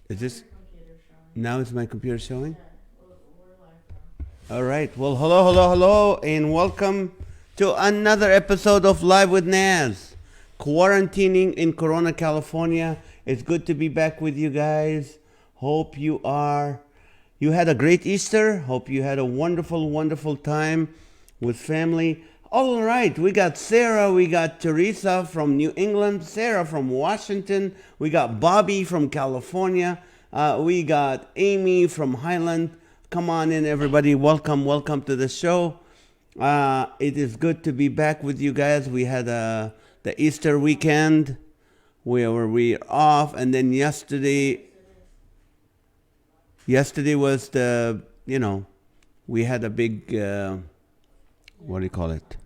Is this now? Is my computer showing? All right. Well, hello, hello, hello, and welcome to another episode of Live with NAZ. Quarantining in Corona, California. It's good to be back with you guys. Hope you had a great Easter. Hope you had a wonderful, wonderful time with family. All right, we got Sarah, we got Teresa from New England, Sarah from Washington, we got Bobby from California, we got Amy from Highland. Come on in, everybody. Welcome, welcome to the show. It is good to be back with you guys. We had the Easter weekend where we were off, and then yesterday was we had a big, what do you call it?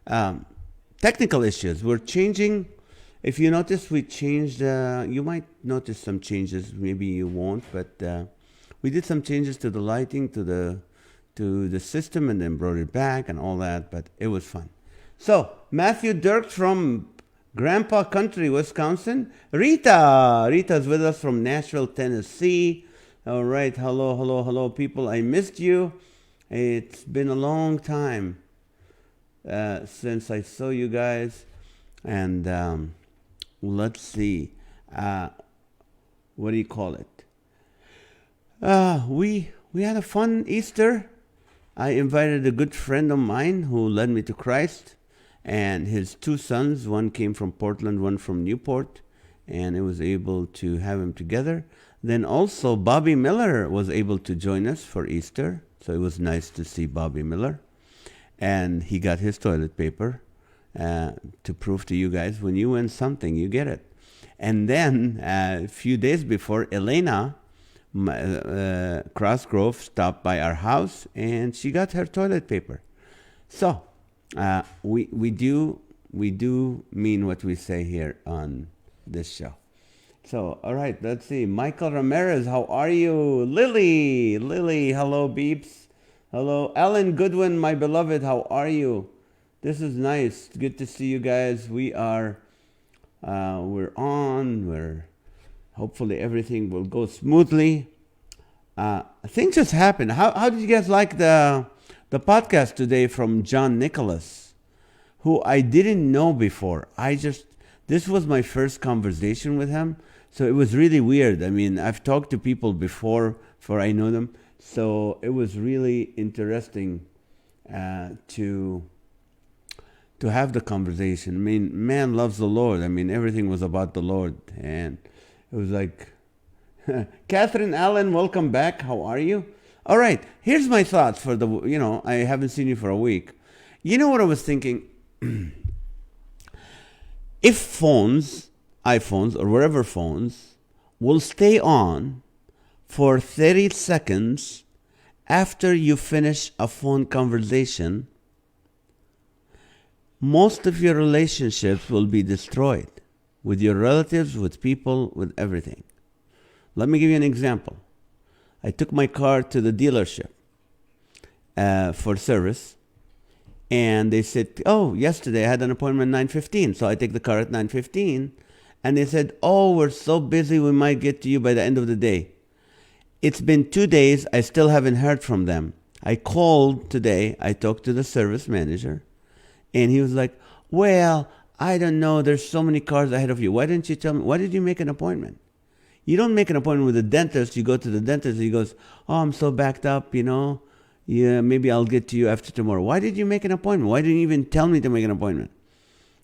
Um, Technical issues. We're changing. If you notice, we changed. You might notice some changes. Maybe you won't, but we did some changes to the lighting, to the system, and then brought it back and all that. But it was fun. So Matthew Dirk from Grandpa Country, Wisconsin. Rita's with us from Nashville, Tennessee. All right, hello, hello, hello, people. I missed you. It's been a long time since I saw you guys, and let's see, what do you call it? We had a fun Easter. I invited a good friend of mine who led me to Christ, and his two sons. One came from Portland, one from Newport, and I was able to have them together. Then also Bobby Miller was able to join us for Easter, so it was nice to see Bobby Miller. And he got his toilet paper to prove to you guys, when you win something, you get it. And then a few days before, Elena Crossgrove stopped by our house, and she got her toilet paper. So we do mean what we say here on this show. So, all right, let's see. Michael Ramirez, how are you? Lily, hello, beeps. Hello. Alan Goodwin, my beloved, how are you? This is nice. Good to see you guys. We're on. Hopefully everything will go smoothly. Things just happened. How did you guys like the podcast today from John Nicholas, who I didn't know before? This was my first conversation with him. So it was really weird. I mean, I've talked to people before I know them. So it was really interesting to have the conversation. I mean, man loves the Lord. I mean, everything was about the Lord. And it was like, Catherine Allen, welcome back. How are you? All right. Here's my thoughts for I haven't seen you for a week. You know what I was thinking? If iPhones or whatever phones will stay on for 30 seconds after you finish a phone conversation, most of your relationships will be destroyed with your relatives, with people, with everything. Let me give you an example. I took my car to the dealership for service. And they said, yesterday I had an appointment at 9:15. So I take the car at 9:15. And they said, we're so busy, we might get to you by the end of the day. It's been 2 days. I still haven't heard from them. I called today. I talked to the service manager. And he was like, well, I don't know. There's so many cars ahead of you. Why didn't you tell me? Why did you make an appointment? You don't make an appointment with the dentist. You go to the dentist and he goes, I'm so backed up, Yeah, maybe I'll get to you after tomorrow. Why did you make an appointment? Why didn't you even tell me to make an appointment?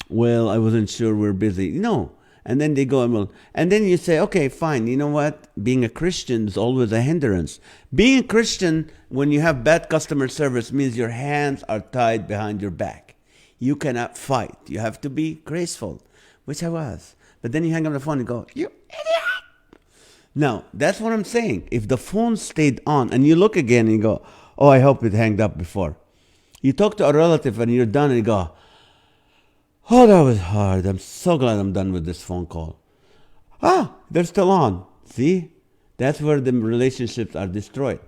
Well, I wasn't sure, we're busy. No. And then they go and then you say, okay, fine. You know what? Being a Christian is always a hindrance. Being a Christian, when you have bad customer service, means your hands are tied behind your back. You cannot fight. You have to be graceful, which I was. But then you hang up the phone and go, you idiot. Now, that's what I'm saying. If the phone stayed on and you look again and you go, I hope it hanged up before. You talk to a relative and you're done and you go, that was hard. I'm so glad I'm done with this phone call. They're still on. See? That's where the relationships are destroyed.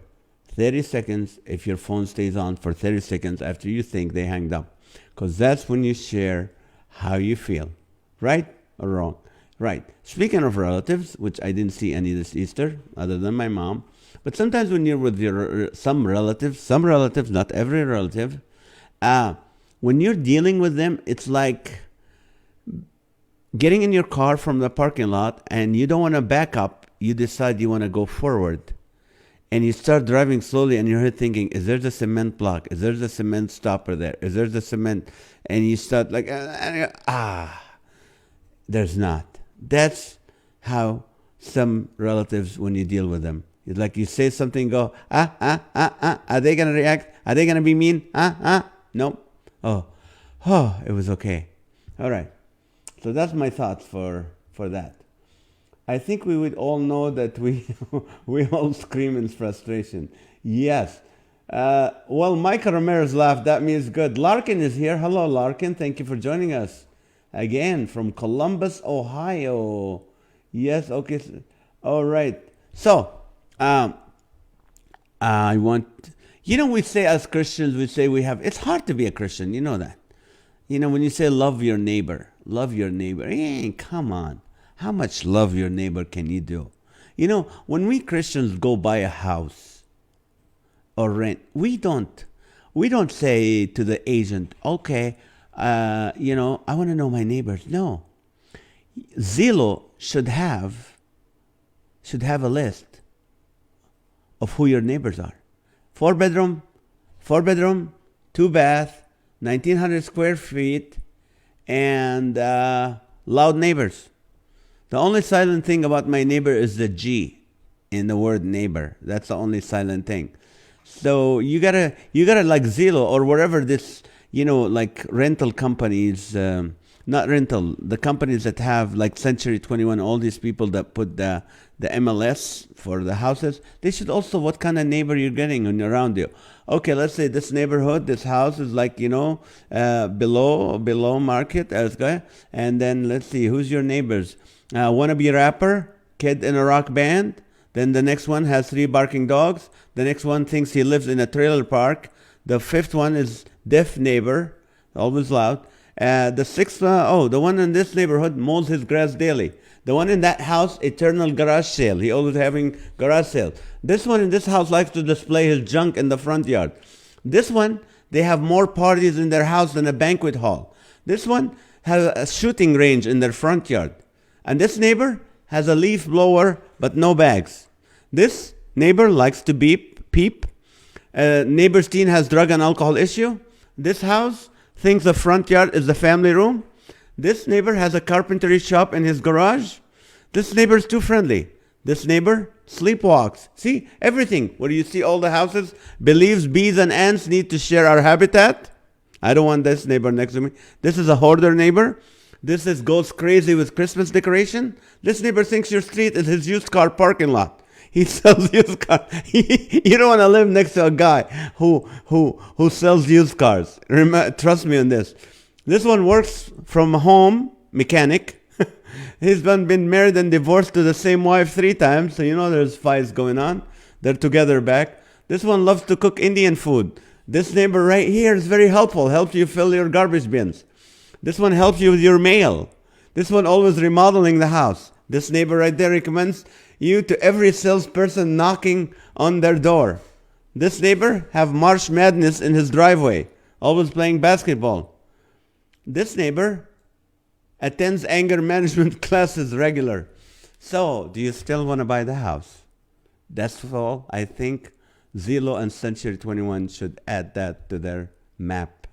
30 seconds, if your phone stays on for 30 seconds after you think they hanged up. Because that's when you share how you feel. Right or wrong? Right. Speaking of relatives, which I didn't see any this Easter, other than my mom, but sometimes when you're with your some relatives, not every relative, uh, when you're dealing with them, it's like getting in your car from the parking lot and you don't want to back up. You decide you want to go forward. And you start driving slowly and you're thinking, is there the cement block? Is there the cement stopper there? Is there the cement? And you start like, there's not. That's how some relatives, when you deal with them, it's like you say something, go, are they going to react? Are they going to be mean? No. Oh, it was okay. All right. So that's my thoughts for that. I think we would all know that we all scream in frustration. Yes. Well, Michael Ramirez laughed. That means good. Larkin is here. Hello, Larkin. Thank you for joining us again from Columbus, Ohio. Yes. Okay. All right. So, I want. We say as Christians, it's hard to be a Christian. You know that. When you say love your neighbor, come on. How much love your neighbor can you do? When we Christians go buy a house or rent, we don't say to the agent, okay, I want to know my neighbors. No. Zillow should have a list of who your neighbors are. 4-bedroom, 2-bath, 1,900 square feet, and loud neighbors. The only silent thing about my neighbor is the G in the word neighbor. That's the only silent thing. So you gotta like Zillow or wherever this, like rental companies, not rental, the companies that have like Century 21, all these people that put the MLS for the houses, they should also what kind of neighbor you're getting around you. Okay, let's say this neighborhood, this house is like, below market, and then let's see, who's your neighbors? Wannabe rapper, kid in a rock band. Then the next one has 3 barking dogs. The next one thinks he lives in a trailer park. The 5th one is deaf neighbor, always loud. The 6th one, the one in this neighborhood mows his grass daily. The one in that house, eternal garage sale. He always having garage sale. This one in this house likes to display his junk in the front yard. This one, they have more parties in their house than a banquet hall. This one has a shooting range in their front yard. And this neighbor has a leaf blower but no bags. This neighbor likes to peep. Neighbor's teen has drug and alcohol issue. This house thinks the front yard is the family room. This neighbor has a carpentry shop in his garage. This neighbor's too friendly. This neighbor sleepwalks. See, everything. Where you see all the houses, believes bees and ants need to share our habitat. I don't want this neighbor next to me. This is a hoarder neighbor. This goes crazy with Christmas decoration. This neighbor thinks your street is his used car parking lot. He sells used cars. You don't want to live next to a guy who sells used cars. Trust me on this. This one works from home, mechanic. He's been married and divorced to the same wife 3 times, so there's fights going on. They're together back. This one loves to cook Indian food. This neighbor right here is very helpful. Helps you fill your garbage bins. This one helps you with your mail. This one always remodeling the house. This neighbor right there recommends you to every salesperson knocking on their door. This neighbor have March Madness in his driveway, always playing basketball. This neighbor attends anger management classes regular. So, do you still want to buy the house? That's all. I think Zillow and Century 21 should add that to their map.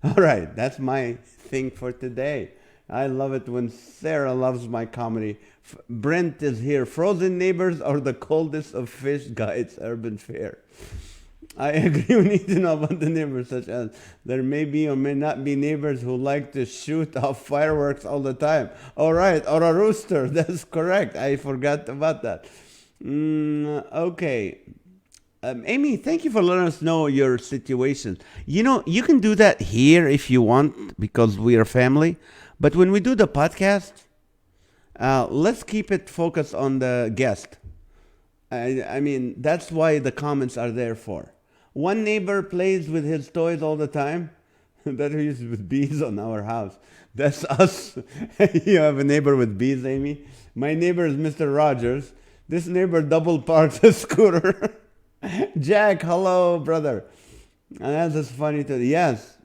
All right, that's my thing for today. I love it when Sarah loves my comedy. Brent is here. Frozen neighbors are the coldest of fish guides, urban fare. I agree. We need to know about the neighbors, such as there may be or may not be neighbors who like to shoot off fireworks all the time. All right, or a rooster. That's correct. I forgot about that. Okay. Amy, thank you for letting us know your situation. You can do that here if you want because we are family. But when we do the podcast, let's keep it focused on the guest. I mean, that's why the comments are there for. One neighbor plays with his toys all the time. that we use with bees on our house. That's us. You have a neighbor with bees, Amy? My neighbor is Mr. Rogers. This neighbor double parks a scooter. Jack, hello, brother. And that's just funny too. Yes,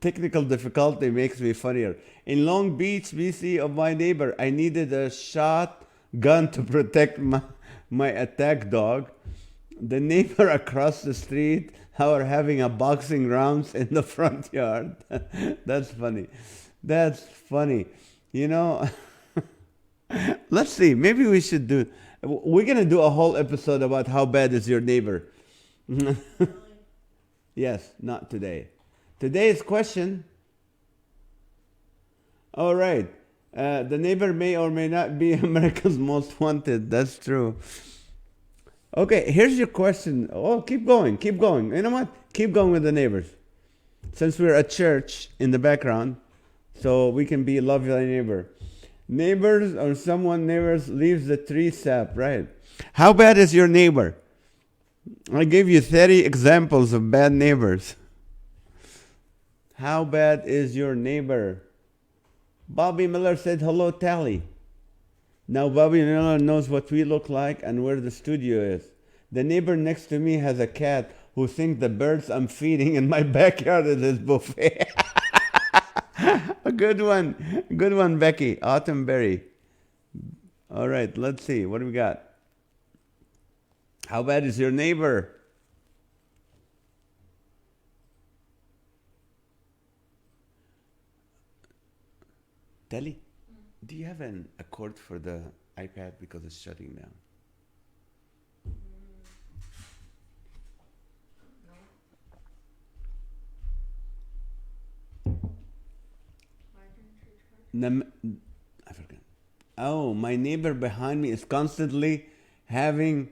technical difficulty makes me funnier. In Long Beach, BC, of my neighbor, I needed a shotgun to protect my attack dog. The neighbor across the street are having a boxing rounds in the front yard. That's funny. That's funny. You know, let's see. Maybe we should do. We're gonna do a whole episode about how bad is your neighbor. Yes, not today. Today's question. All right. The neighbor may or may not be America's most wanted. That's true. Okay, here's your question. Oh, keep going, keep going. You know what? Keep going with the neighbors. Since we're at church in the background, so we can be love thy neighbor. Neighbors or someone neighbors leaves the tree sap, right? How bad is your neighbor? I gave you 30 examples of bad neighbors. How bad is your neighbor? Bobby Miller said, hello, Tally. Now Bobby Miller knows what we look like and where the studio is. The neighbor next to me has a cat who thinks the birds I'm feeding in my backyard is his buffet. A good one, Becky. Autumn Berry. All right, let's see. What do we got? How bad is your neighbor? Telly, do you have a cord for the iPad because it's shutting down? I forgot. Oh, my neighbor behind me is constantly having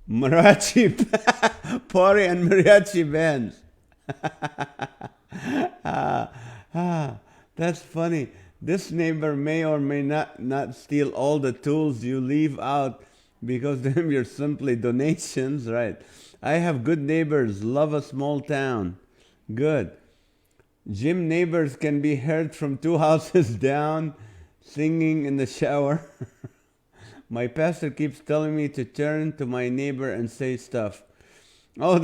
mariachi party and mariachi bands. That's funny. This neighbor may or may not steal all the tools you leave out because they're simply donations, right? I have good neighbors, love a small town. Good. Gym neighbors can be heard from 2 houses down singing in the shower. My pastor keeps telling me to turn to my neighbor and say stuff. Oh,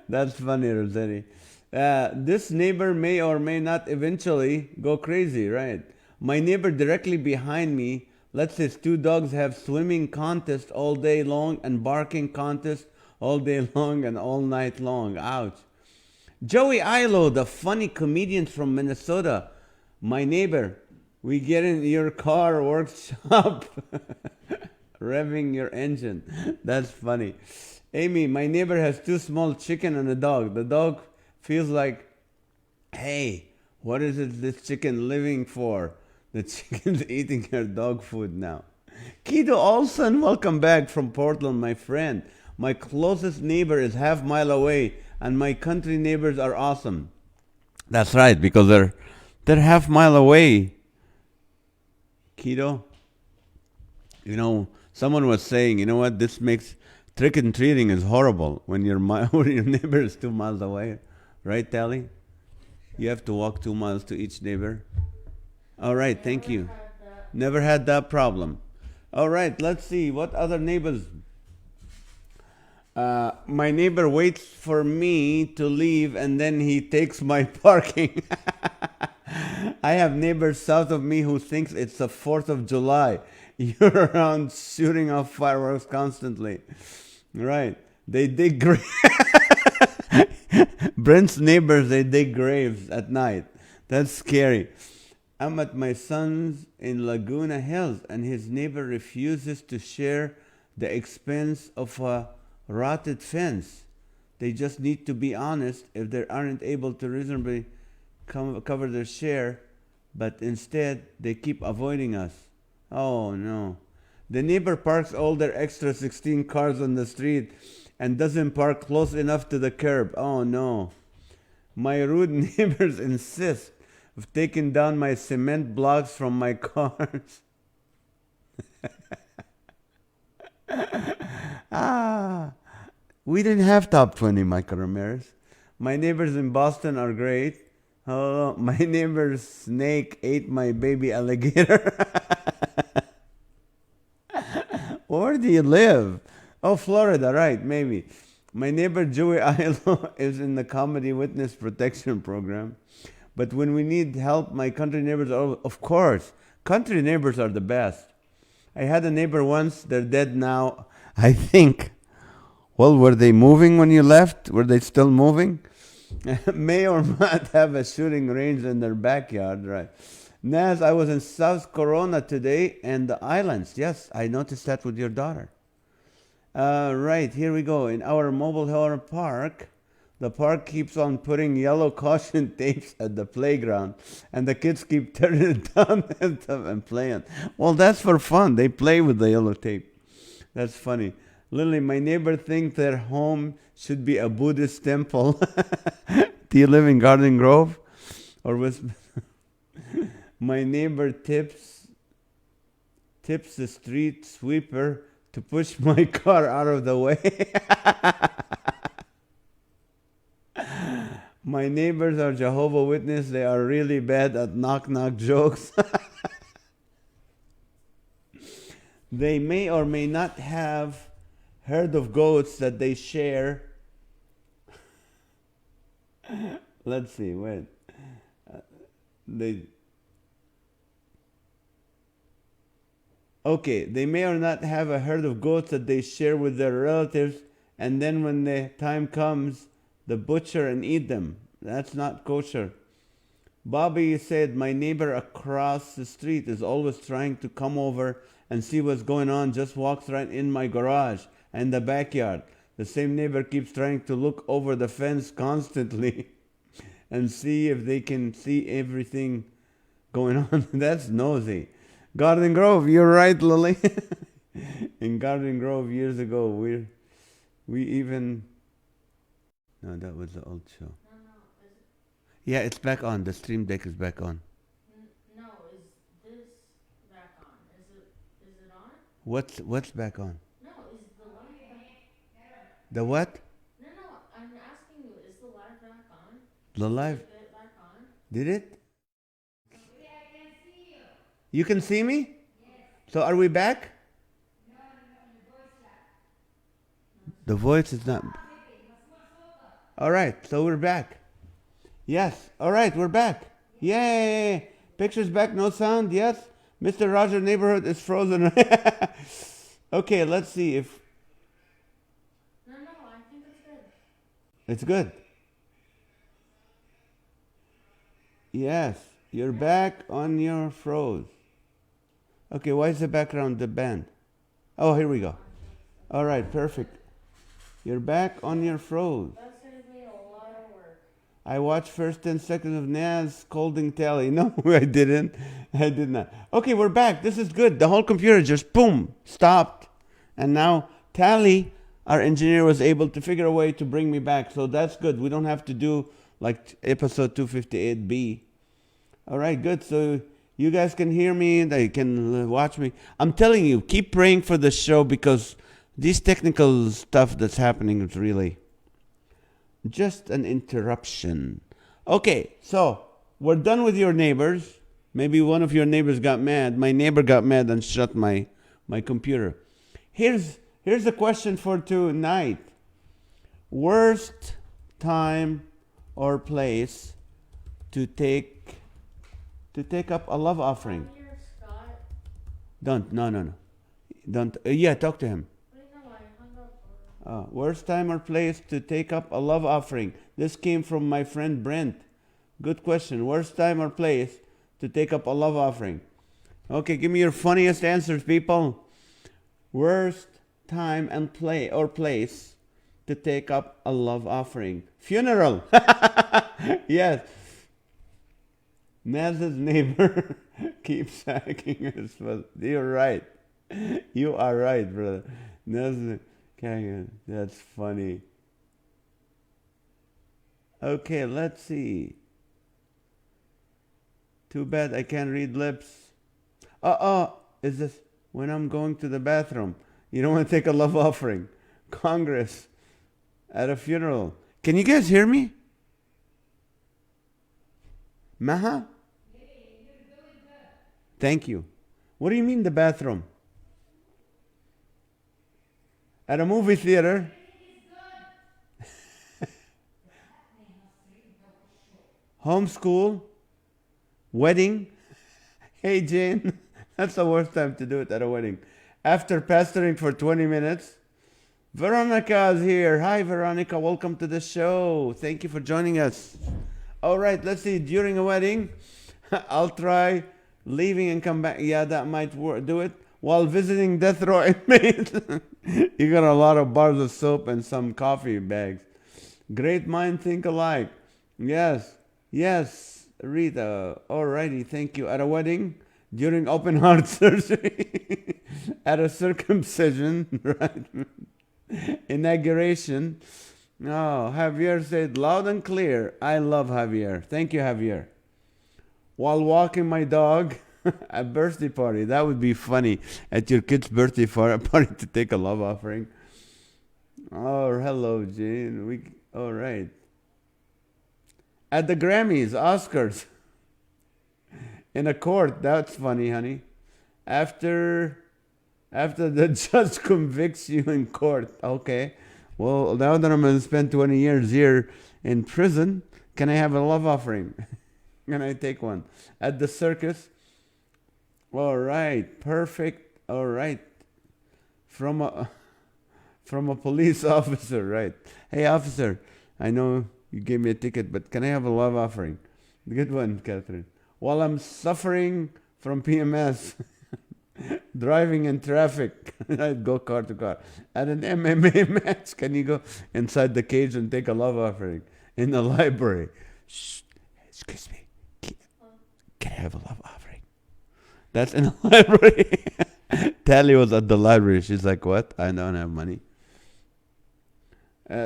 that's funny, Rossetti. This neighbor may or may not eventually go crazy, right? My neighbor directly behind me lets his 2 dogs have swimming contests all day long and barking contests all day long and all night long. Ouch. Joey Ilo, the funny comedian from Minnesota. My neighbor, we get in your car workshop, revving your engine. That's funny. Amy, my neighbor has 2 small chicken and a dog. The dog feels like, hey, what is it this chicken living for? The chicken's eating her dog food now. Kido Olson, welcome back from Portland, my friend. My closest neighbor is half-mile away, and my country neighbors are awesome. That's right, because they're half-mile away. Kido, you know, someone was saying, you know what, this makes trick and treating is horrible when your neighbor is 2 miles away, right, Tally? You have to walk 2 miles to each neighbor. All right, thank you. Never had that problem. All right, let's see what other neighbors. My neighbor waits for me to leave and then he takes my parking. I have neighbors south of me who thinks it's the 4th of July. You're around shooting off fireworks constantly. Right. They dig graves. Brent's neighbors, they dig graves at night. That's scary. I'm at my son's in Laguna Hills and his neighbor refuses to share the expense of a rotted fence. They just need to be honest if they aren't able to reasonably cover their share, but instead they keep avoiding us. Oh no. The neighbor parks all their extra 16 cars on the street and doesn't park close enough to the curb. Oh no. My rude neighbors insist of taking down my cement blocks from my cars. We didn't have top 20, Michael Ramirez. My neighbors in Boston are great. Oh, my neighbor's snake ate my baby alligator. Where do you live? Oh, Florida, right, maybe. My neighbor Joey Ilo is in the Comedy Witness Protection Program. But when we need help, my country neighbors are, of course, country neighbors are the best. I had a neighbor once, they're dead now, I think. Well, were they moving when you left? Were they still moving? May or not have a shooting range in their backyard, right? Naz, I was in South Corona today and the islands. Yes, I noticed that with your daughter. Right, here we go. In our mobile home park, the park keeps on putting yellow caution tapes at the playground, and the kids keep turning it down and playing. Well, that's for fun. They play with the yellow tape. That's funny. Lily, my neighbor thinks their home should be a Buddhist temple. Do you live in Garden Grove? Or with my neighbor tips the street sweeper to push my car out of the way. My neighbors are Jehovah's Witnesses. They are really bad at knock-knock jokes. They may or may not have herd of goats that they share. Let's see, wait. They may or not have a herd of goats that they share with their relatives, and then when the time comes, the butcher and eat them. That's not kosher. Bobby said, my neighbor across the street is always trying to come over and see what's going on, just walks right in my garage and the backyard. The same neighbor keeps trying to look over the fence constantly and see if they can see everything going on. That's nosy. Garden Grove, you're right, Lily. In Garden Grove years ago, we even... No, that was the old show. Yeah, it's back on. The stream deck is back on. No, is this back on? Is it on? What's back on? No, is the live back? The what? No, I'm asking you, is the live back on? The live? Did it back on? Did it? Yeah, I can see you. You can see me? Yes. So are we back? No, your voice back. The voice is not. All right, so we're back. Yes. All right, we're back. Yay! Pictures back, no sound. Yes. Mr. Roger neighborhood is frozen. Okay, let's see if No, I think it's good. it's good. Yes, you're back on your froze. Okay, why is the background the band? Oh, here we go. All right, perfect. You're back on your froze. That saves me a lot of work. I watched first 10 seconds of NAZ scolding Tally. No, I didn't. I did not. Okay, we're back. This is good. The whole computer just boom, stopped. And now Tally, our engineer, was able to figure a way to bring me back. So that's good. We don't have to do like episode 258B. All right, good. So you guys can hear me. They can watch me. I'm telling you, keep praying for the show because this technical stuff that's happening is really just an interruption. Okay, so we're done with your neighbors. Maybe one of your neighbors got mad. My neighbor got mad and shut my computer. Here's the question for tonight. Worst time or place to take up a love offering. Here, Scott. No. Don't. Yeah, talk to him. Wait, no, I hung up. Worst time or place to take up a love offering. This came from my friend Brent. Good question. Worst time or place to take up a love offering. Okay, give me your funniest answers, people. Worst time and place to take up a love offering. Funeral. Yes. Naz's neighbor keeps hacking his foot. You're right. You are right, brother. Naz, that's funny. Okay, let's see. Too bad I can't read lips. Is this when I'm going to the bathroom? You don't want to take a love offering. Congress At a funeral. Can you guys hear me? Maha? Thank you. What do you mean the bathroom? At a movie theater. Homeschool. Wedding. Hey Jane, that's the worst time to do it at a wedding. After pastoring for 20 minutes. Veronica is here. Hi Veronica, welcome to the show. Thank you for joining us. All right, let's see. During a wedding, I'll try leaving and come back. Yeah, that might do it. While visiting death row inmates, you got a lot of bars of soap and some coffee bags. Great mind think alike. Yes, yes, Rita. Alrighty, thank you. At a wedding, during open heart surgery, at a circumcision, right? Inauguration. Oh, Javier said loud and clear, I love Javier. Thank you, Javier. While walking my dog, a birthday party. That would be funny at your kid's birthday party to take a love offering. Oh, hello, Jane. All right. At the Grammys, Oscars, in a court. That's funny, honey. After the judge convicts you in court. Okay. Well, now that I'm going to spend 20 years here in prison, can I have a love offering? Can I take one? At the circus. All right. Perfect. All right. From a police officer, right? Hey, officer, I know you gave me a ticket, but can I have a love offering? Good one, Catherine. While I'm suffering from PMS, driving in traffic, I'd go car to car. At an MMA match, can you go inside the cage and take a love offering? In the library. Shh, excuse me. Can I have a love offering? That's in the library. Tally was at the library. She's like, what? I don't have money.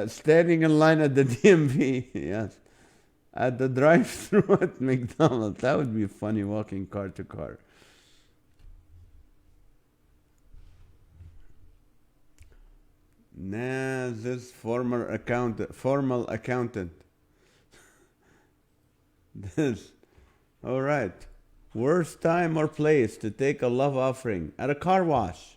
Standing in line at the DMV. Yes. At the drive-thru at McDonald's. That would be funny, walking car to car. NAZ's formal accountant. This. All right. Worst time or place to take a love offering? At a car wash.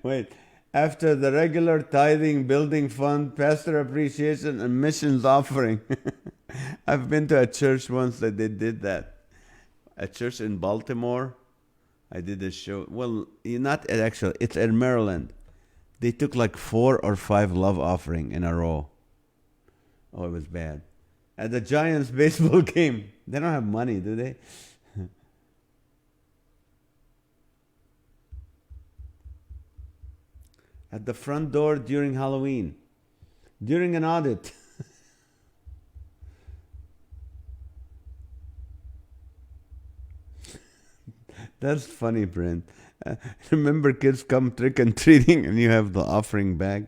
Wait. After the regular tithing, building fund, pastor appreciation, and missions offering. I've been to a church once that they did that. A church in Baltimore. I did a show. Well, not actually. It's in Maryland. They took like 4 or 5 love offering in a row. Oh, it was bad. At the Giants baseball game. They don't have money, do they? At the front door during Halloween. During an audit. That's funny, Brent. Remember kids come trick-and-treating and you have the offering bag?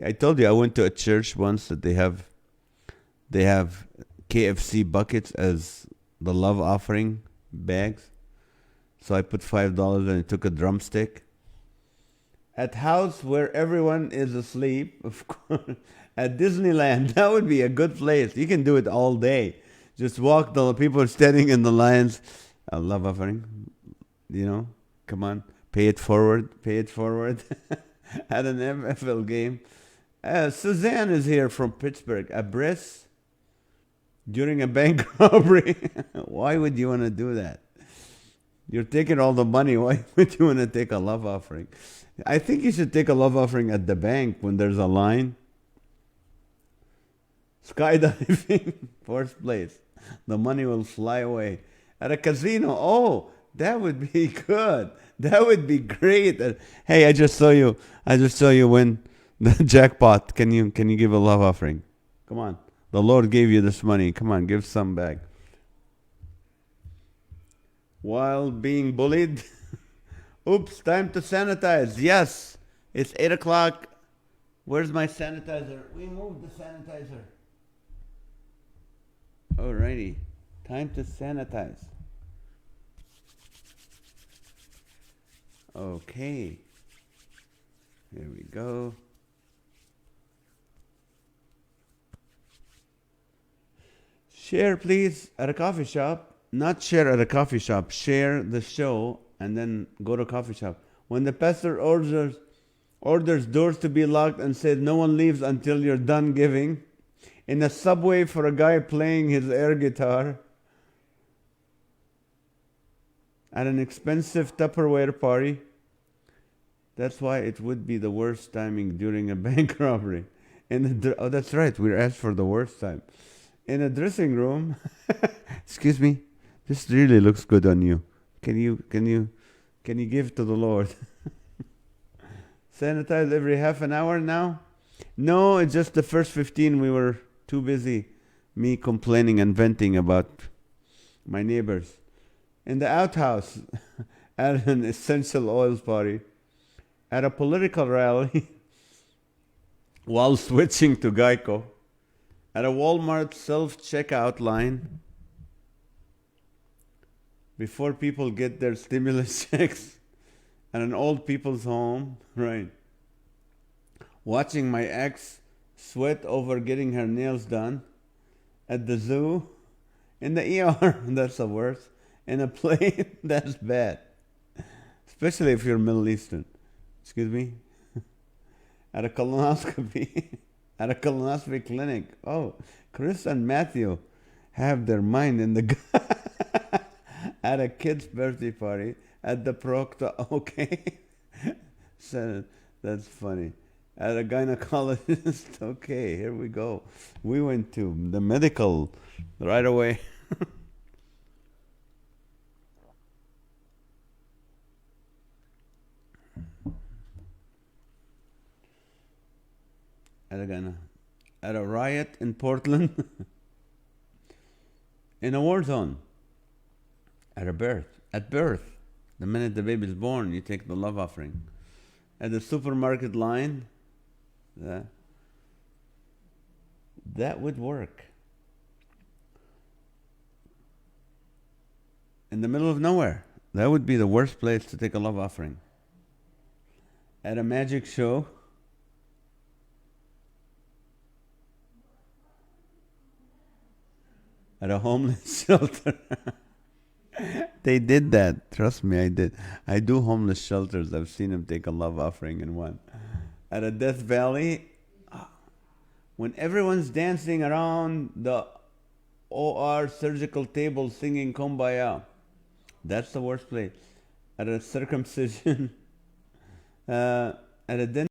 I told you I went to a church once that they have KFC buckets as the love offering bags. So I put $5 and I took a drumstick. At house where everyone is asleep, of course. At Disneyland, that would be a good place. You can do it all day. Just walk, the people are standing in the lines. A love offering, come on, pay it forward. At an NFL game. Suzanne is here from Pittsburgh. A breast during a bank robbery. Why would you want to do that? You're taking all the money. Why would you want to take a love offering? I think you should take a love offering at the bank when there's a line. Skydiving, first place. The money will fly away. At a casino, oh, that would be good. That would be great. Hey, I just saw you win the jackpot. Can you give a love offering? Come on. The Lord gave you this money. Come on, give some back. While being bullied. Oops, time to sanitize. Yes, it's 8 o'clock. Where's my sanitizer? We moved the sanitizer. Alrighty. Time to sanitize. Okay. Here we go. Share, please, at a coffee shop. Not share at a coffee shop. Share the show and then go to coffee shop. When the pastor orders doors to be locked and says no one leaves until you're done giving. In a subway for a guy playing his air guitar. At an expensive Tupperware party. That's why it would be the worst timing during a bank robbery. Oh, that's right. We're asked for the worst time. In a dressing room. Excuse me. This really looks good on you. Can you give to the Lord? Sanitize every half an hour now? No, it's just the first 15 we were too busy. Me complaining and venting about my neighbors. In the outhouse. At an essential oils party. At a political rally. While switching to Geico. At a Walmart self-checkout line. Before people get their stimulus checks. At an old people's home. Right. Watching my ex sweat over getting her nails done. At the zoo. In the ER. That's the worst. In a plane. That's bad. Especially if you're Middle Eastern. Excuse me? At a colonoscopy. At a colonoscopy clinic. Oh, Chris and Matthew have their mind in the at a kid's birthday party. At the proctor. Okay. So, that's funny. At a gynecologist. Okay, here we go. We went to the medical right away. At a riot in Portland. In a war zone. At a birth. At birth. The minute the baby is born, you take the love offering. At the supermarket line. That would work. In the middle of nowhere. That would be the worst place to take a love offering. At a magic show. At a homeless shelter. They did that. Trust me, I did. I do homeless shelters. I've seen them take a love offering in one. At a Death Valley. When everyone's dancing around the OR surgical table singing Kumbaya. That's the worst place. At a circumcision. At a